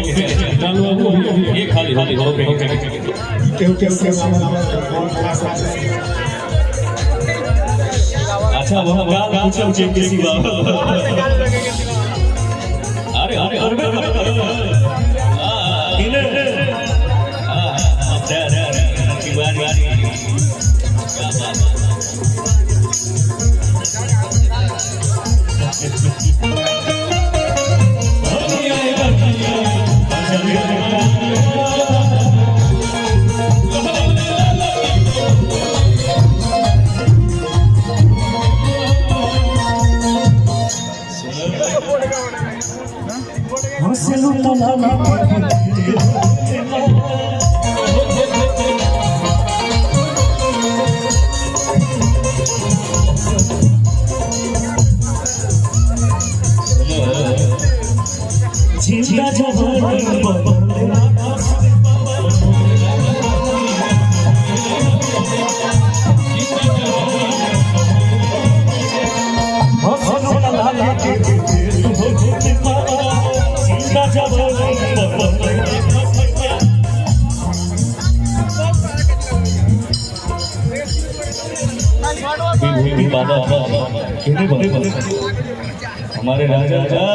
ये खाली खाली ओके अच्छा वहां गाल पूछो चेक किसी बात अरे अरे अरे इने अरे की बारी हंसलू तला जिंदा जवानी हमारे राजा